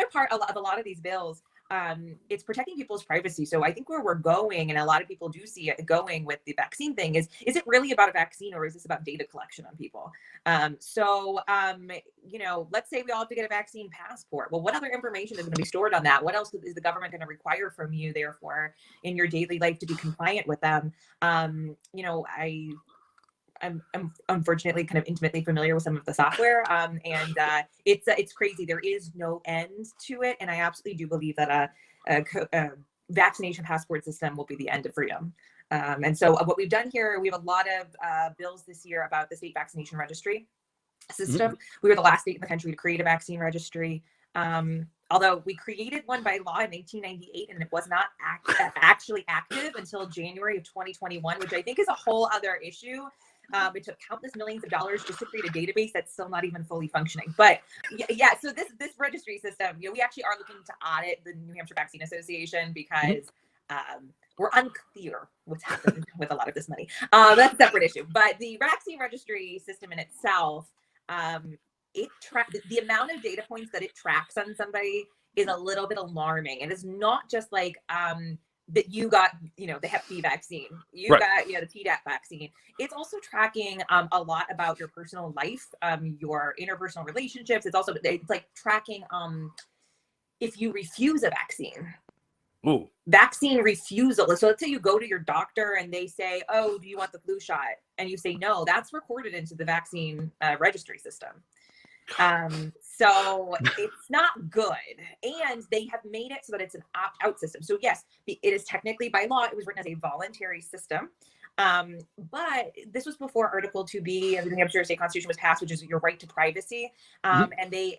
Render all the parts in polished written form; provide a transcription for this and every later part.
other part of a lot of these bills, it's protecting people's privacy. So I think where we're going, and a lot of people do see it going with the vaccine thing, is it really about a vaccine, or is this about data collection on people? You know, let's say we all have to get a vaccine passport. Well, what other information is going to be stored on that? What else is the government going to require from you, therefore, in your daily life to be compliant with them? You know, I'm unfortunately kind of intimately familiar with some of the software, and it's crazy. There is no end to it, and I absolutely do believe that a vaccination passport system will be the end of freedom. And so what we've done here, we have a lot of bills this year about the state vaccination registry system. Mm-hmm. We were the last state in the country to create a vaccine registry. Although we created one by law in 1998, and it was not actually active until January of 2021, which I think is a whole other issue. It took countless millions of dollars just to create a database that's still not even fully functioning. But yeah, so this registry system, you know, we actually are looking to audit the New Hampshire Vaccine Association because we're unclear what's happened with a lot of this money. That's a separate issue. But the vaccine registry system in itself, the amount of data points that it tracks on somebody is a little bit alarming. And it's not just like that you got, you know, the Hep B vaccine, you got, you know, the Tdap vaccine. It's also tracking a lot about your personal life, your interpersonal relationships. It's like tracking if you refuse a vaccine. Ooh. Vaccine refusal. So let's say you go to your doctor and they say, "Oh, do you want the flu shot?" And you say no. That's recorded into the vaccine registry system. So it's not good, and they have made it so that it's an opt-out system. So yes, it is technically by law, it was written as a voluntary system. But this was before Article 2B of the New Hampshire State Constitution was passed, which is your right to privacy. And the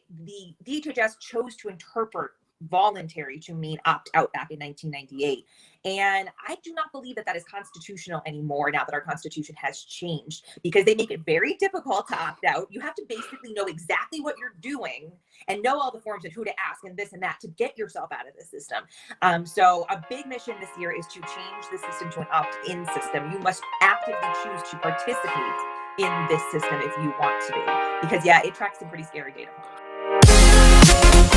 DHHS chose to interpret voluntary to mean opt-out back in 1998. And I do not believe that that is constitutional anymore now that our Constitution has changed, because they make it very difficult to opt out. You have to basically know exactly what you're doing and know all the forms and who to ask and this and that to get yourself out of the system. So a big mission this year is to change the system to an opt-in system. You must actively choose to participate in this system if you want to be, because yeah, it tracks some pretty scary data points.